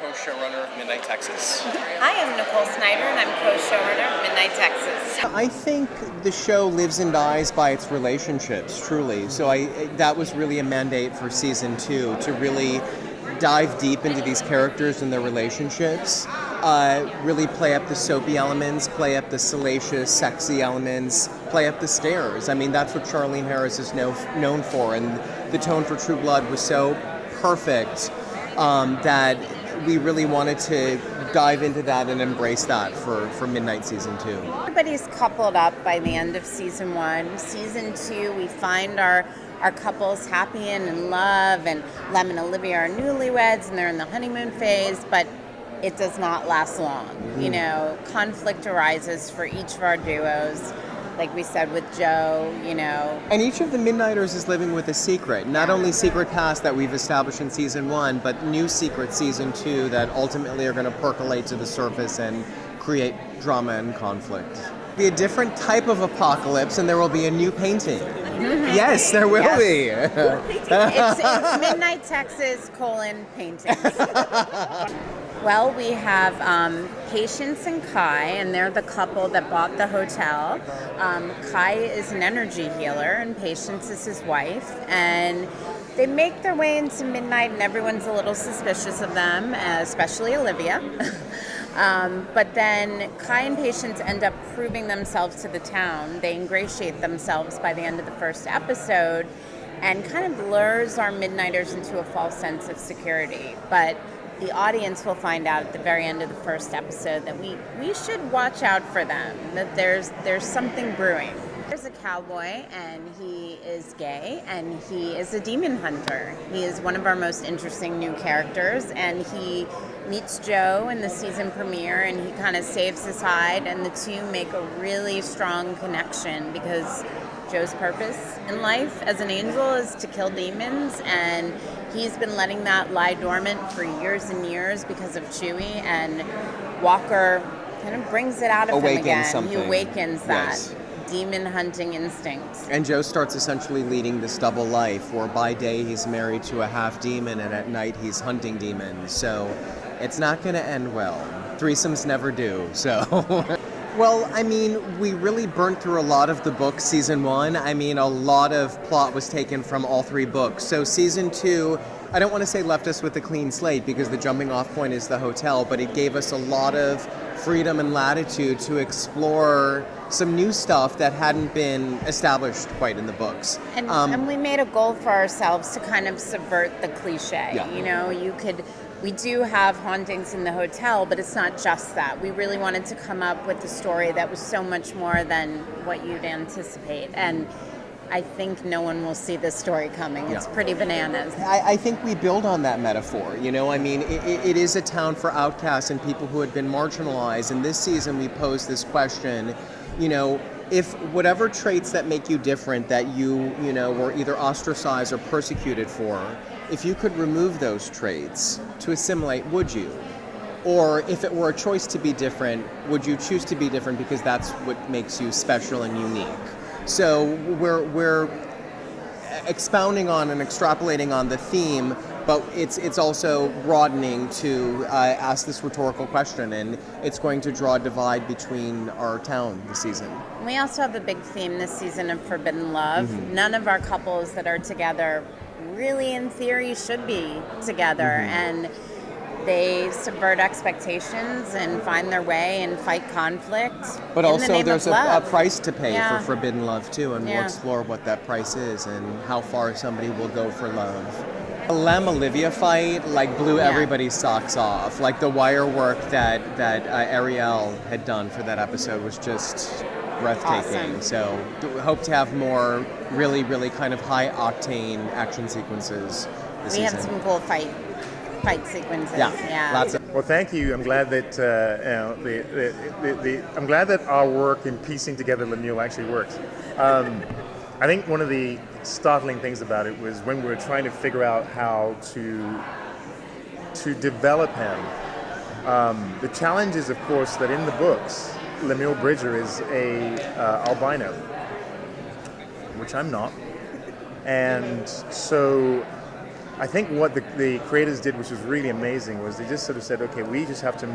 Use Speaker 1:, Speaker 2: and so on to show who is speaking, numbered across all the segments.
Speaker 1: co-showrunner of Midnight Texas.
Speaker 2: Hi, I'm Nicole Snyder, and I'm co-showrunner of Midnight Texas.
Speaker 3: I think the show lives and dies by its relationships, truly. So that was really a mandate for season 2, to really dive deep into these characters and their relationships, really play up the soapy elements, play up the salacious, sexy elements, play up the stares. I mean, that's what Charlene Harris is known for, and the tone for True Blood was so perfect that we really wanted to dive into that and embrace that for Midnight Season 2.
Speaker 2: Everybody's coupled up by the end of Season 1. Season 2, we find our couples happy and in love, and Lem and Olivia are newlyweds and they're in the honeymoon phase, but it does not last long. Mm-hmm. You know, conflict arises for each of our duos. Like we said with Joe, you know.
Speaker 3: And each of the Midnighters is living with a secret. Not only secret past that we've established in Season 1, but new secrets Season 2 that ultimately are going to percolate to the surface and create drama and conflict. Be a different type of apocalypse, and there will be a new painting.
Speaker 2: Mm-hmm.
Speaker 3: Yes, there will be.
Speaker 2: It's Midnight Texas, paintings. Well, we have Patience and Kai, and they're the couple that bought the hotel. Kai is an energy healer, and Patience is his wife. And they make their way into Midnight, and everyone's a little suspicious of them, especially Olivia. But then Kai and Patience end up proving themselves to the town. They ingratiate themselves by the end of the first episode and kind of lures our Midnighters into a false sense of security. But the audience will find out at the very end of the first episode that we should watch out for them, that there's something brewing. There's a cowboy, and he is gay, and he is a demon hunter. He is one of our most interesting new characters, and he meets Joe in the season premiere, and he kind of saves his hide, and the two make a really strong connection because Joe's purpose in life as an angel is to kill demons, and he's been letting that lie dormant for years and years because of Chewie, and Walker kind of brings it out of him again.
Speaker 3: Something.
Speaker 2: He awakens that.
Speaker 3: Yes.
Speaker 2: Demon hunting instinct.
Speaker 3: And Joe starts essentially leading this double life, where by day he's married to a half demon and at night he's hunting demons. So it's not going to end well. Threesomes never do, so. Well, I mean, we really burnt through a lot of the book Season 1. I mean, a lot of plot was taken from all 3 books. So Season 2, I don't want to say left us with a clean slate because the jumping off point is the hotel, but it gave us a lot of freedom and latitude to explore some new stuff that hadn't been established quite in the books.
Speaker 2: And we made a goal for ourselves to kind of subvert the cliche.
Speaker 3: Yeah.
Speaker 2: You know, we do have hauntings in the hotel, but it's not just that. We really wanted to come up with a story that was so much more than what you'd anticipate. And I think no one will see this story coming. It's pretty bananas.
Speaker 3: I think we build on that metaphor, you know? I mean, it is a town for outcasts and people who had been marginalized. And this season we posed this question, you know, if whatever traits that make you different that you know, were either ostracized or persecuted for, if you could remove those traits to assimilate, would you? Or if it were a choice to be different, would you choose to be different because that's what makes you special and unique? So we're expounding on and extrapolating on the theme, but it's also broadening to ask this rhetorical question, and it's going to draw a divide between our town this season.
Speaker 2: We also have a big theme this season of forbidden love. Mm-hmm. None of our couples that are together really, in theory, should be together, mm-hmm. and they subvert expectations and find their way and fight conflict.
Speaker 3: But
Speaker 2: in
Speaker 3: also
Speaker 2: the name
Speaker 3: there's
Speaker 2: of
Speaker 3: a
Speaker 2: love.
Speaker 3: price to pay
Speaker 2: Yeah.
Speaker 3: for forbidden love too, and
Speaker 2: Yeah.
Speaker 3: we'll explore what that price is and how far somebody will go for love. The Lem-Olivia fight blew everybody's socks off. Like the wire work that Arielle had done for that episode was just breathtaking.
Speaker 2: Awesome.
Speaker 3: So hope to have more really, really kind of high octane action sequences this
Speaker 2: We
Speaker 3: season.
Speaker 2: have some cool fight sequences.
Speaker 3: Yeah. Lots of.
Speaker 4: Well, thank you. I'm glad that I'm glad that our work in piecing together Lemuel actually works. I think one of the startling things about it was when we were trying to figure out how to develop him. The challenge is, of course, that in the books, Lemuel Bridger is a albino, which I'm not, and so I think what the creators did, which was really amazing, was they just sort of said, okay, we just have to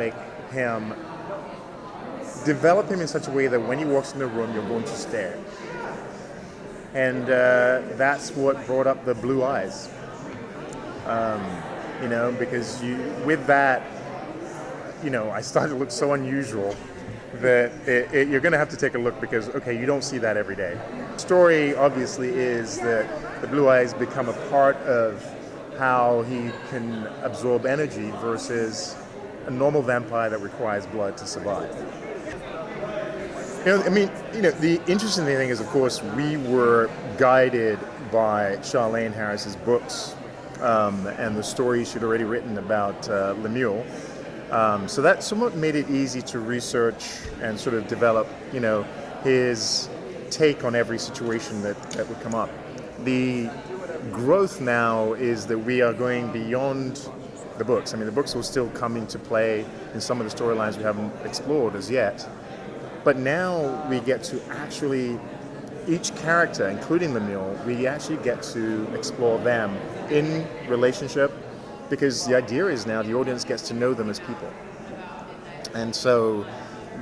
Speaker 4: develop him in such a way that when he walks in the room, you're going to stare. And that's what brought up the blue eyes. Because with that, I started to look so unusual that you're going to have to take a look because, okay, you don't see that every day. The story, obviously, is that the blue eyes become a part of how he can absorb energy versus a normal vampire that requires blood to survive. The interesting thing is, of course, we were guided by Charlene Harris's books and the stories she'd already written about Lemuel. So that somewhat made it easy to research and sort of develop, his take on every situation that would come up. The growth now is that we are going beyond the books. The books will still come into play in some of the storylines we haven't explored as yet. But now we get to actually, each character, including Lemuel, we actually get to explore them in relationship, because the idea is now the audience gets to know them as people. And so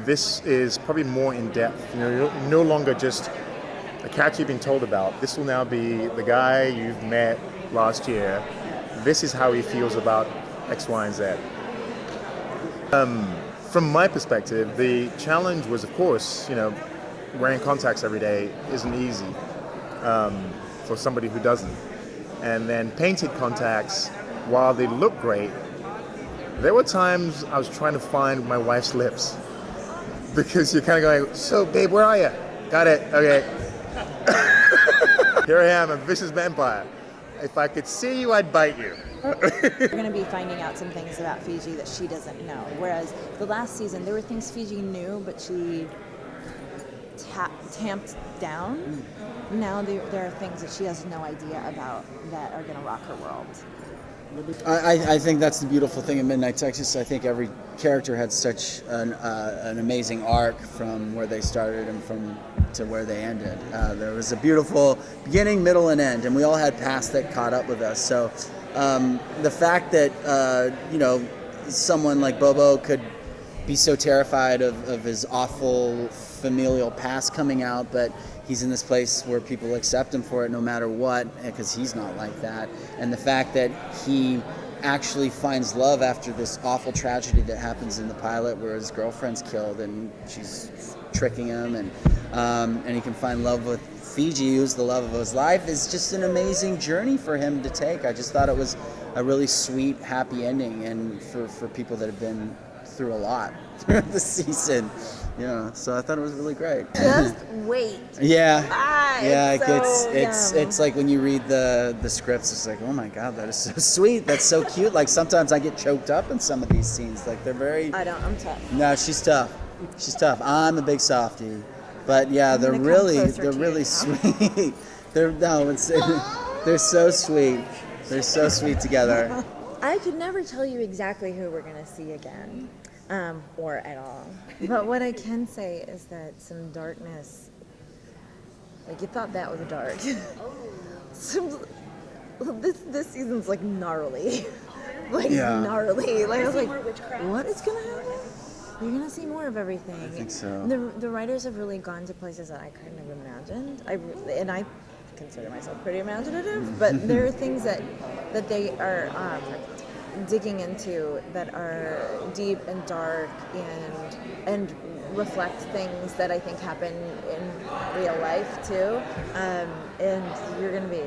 Speaker 4: this is probably more in depth. You're no longer just a character you've been told about. This will now be the guy you've met last year. This is how he feels about X, Y, and Z. From my perspective, the challenge was, of course, wearing contacts every day isn't easy for somebody who doesn't. And then painted contacts, while they look great, there were times I was trying to find my wife's lips because you're kind of going, so babe, where are you? Got it, okay. Here I am, a vicious vampire. If I could see you, I'd bite you.
Speaker 5: We're going to be finding out some things about Fiji that she doesn't know. Whereas the last season, there were things Fiji knew, but she tamped down. Now there are things that she has no idea about that are going to rock her world.
Speaker 6: I think that's the beautiful thing in Midnight Texas. I think every character had such an amazing arc from where they started and to where they ended. There was a beautiful beginning, middle, and end, and we all had past that caught up with us. So the fact that someone like Bobo could be so terrified of his awful familial past coming out, but he's in this place where people accept him for it no matter what, because he's not like that. And the fact that he actually finds love after this awful tragedy that happens in the pilot where his girlfriend's killed and she's tricking him, and he can find love with Fiji, who's the love of his life, is just an amazing journey for him to take. I just thought it was a really sweet, happy ending, and for people that have been through a lot throughout the season. So I thought it was really great.
Speaker 5: Just wait.
Speaker 6: Yeah.
Speaker 5: It's
Speaker 6: It's like when you read the scripts, it's like, oh my God, that is so sweet. That's so cute. Like sometimes I get choked up in some of these scenes. Like they're very.
Speaker 5: I'm tough.
Speaker 6: No, she's tough. She's tough. I'm a big softie, but yeah, they're really sweet. They're so sweet. They're so sweet together.
Speaker 5: I could never tell you exactly who we're going to see again, or at all. But what I can say is that some darkness, like you thought that was dark. This season's like gnarly. Gnarly. Like I was like, what is going to happen? You're going to see more of everything.
Speaker 6: I think so.
Speaker 5: The writers have really gone to places that I couldn't have imagined. I consider myself pretty imaginative, but there are things that they are digging into that are deep and dark and reflect things that I think happen in real life too. And you're going to be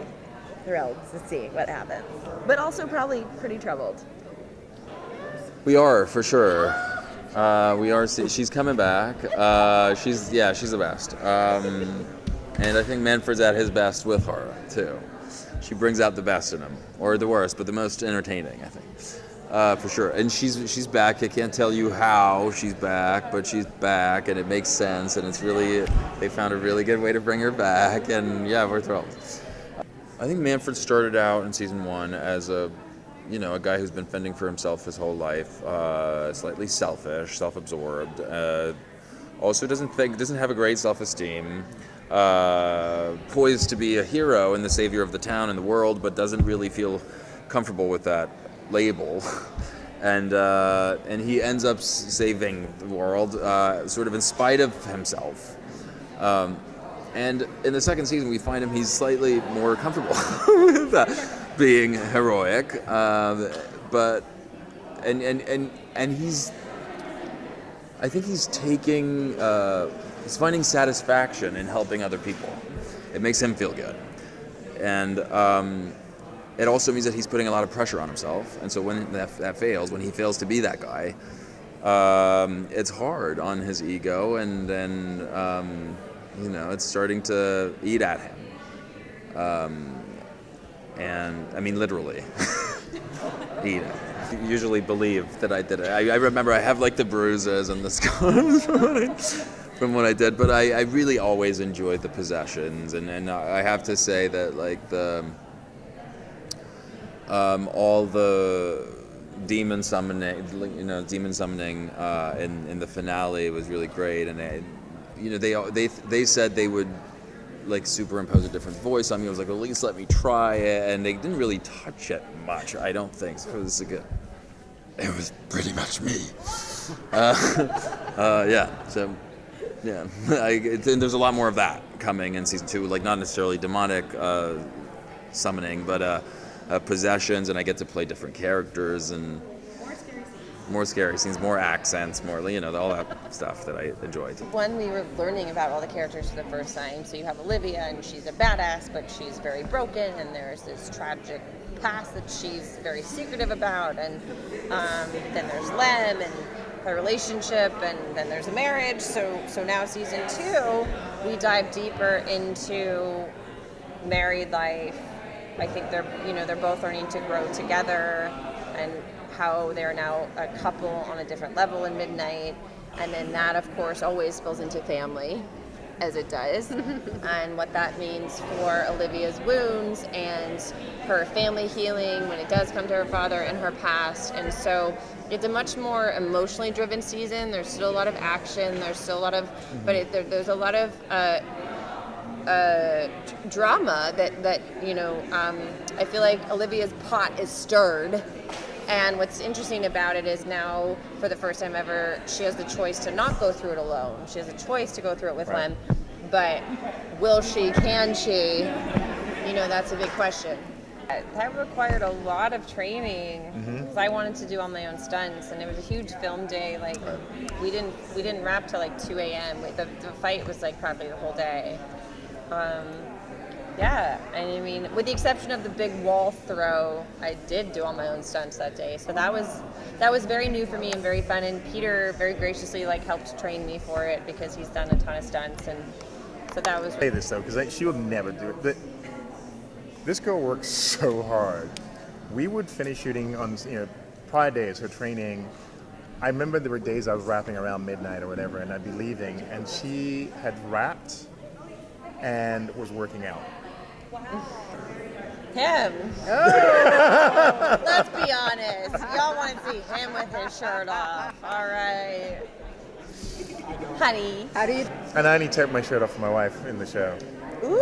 Speaker 5: thrilled to see what happens, but also probably pretty troubled.
Speaker 7: We are, for sure. She's coming back. She's the best. And I think Manfred's at his best with her, too. She brings out the best in him, or the worst, but the most entertaining, I think, for sure. And she's back. I can't tell you how she's back, but she's back, and it makes sense, and they found a really good way to bring her back, and yeah, we're thrilled. I think Manfred started out in season 1 as a guy who's been fending for himself his whole life, slightly selfish, self-absorbed, also doesn't have a great self-esteem, poised to be a hero and the savior of the town and the world, but doesn't really feel comfortable with that label. And he ends up saving the world, sort of in spite of himself. And in the second season, we find he's slightly more comfortable with being heroic, but he's, I think he's he's finding satisfaction in helping other people. It makes him feel good, and it also means that he's putting a lot of pressure on himself. And so when that fails, when he fails to be that guy, it's hard on his ego, and then it's starting to eat at him. And I mean, literally, eat him. I usually believe that I did it. I remember I have like the bruises and the scars from what I did, but I really always enjoyed the possessions, and I have to say that like all the demon summoning, in the finale was really great, and they said they would like superimpose a different voice on me. I was like, well, at least let me try it, and they didn't really touch it much. I don't think so. It was pretty much me. Yeah. So. Yeah, there's a lot more of that coming in season 2. Like not necessarily demonic summoning, but possessions, and I get to play different characters and more scary scenes, more accents, more all that stuff that I enjoyed.
Speaker 8: When we were learning about all the characters for the first time, so you have Olivia, and she's a badass, but she's very broken, and there's this tragic past that she's very secretive about, and then there's Lem and her relationship, and then there's a marriage. So now season 2, we dive deeper into married life. I think they're both learning to grow together, and how they're now a couple on a different level in Midnight. And then that, of course, always spills into family, as it does, and what that means for Olivia's wounds and her family healing when it does come to her father and her past. And so it's a much more emotionally driven season. There's still a lot of action. There's still a lot of, but there's a lot of drama that I feel like Olivia's pot is stirred. And what's interesting about it is now, for the first time ever, she has the choice to not go through it alone. She has a choice to go through it with Lem. But will she, can she? That's a big question. That required a lot of training, because I wanted to do all my own stunts, and it was a huge film day. Like we didn't wrap till like 2 a.m. The fight was like probably the whole day. Yeah, and I mean, with the exception of the big wall throw, I did do all my own stunts that day. So that was very new for me and very fun. And Peter very graciously helped train me for it, because he's done a ton of stunts, and so that was.
Speaker 4: Say this though, because she would never do it. But this girl works so hard. We would finish shooting on prior days, her training. I remember there were days I was wrapping around midnight or whatever, and I'd be leaving, and she had wrapped and was working out.
Speaker 8: Him. Oh, let's be honest. Y'all want to see him with his shirt off. All right. Honey. How do you...
Speaker 4: And I only take my shirt off for my wife in the show.
Speaker 8: Ooh.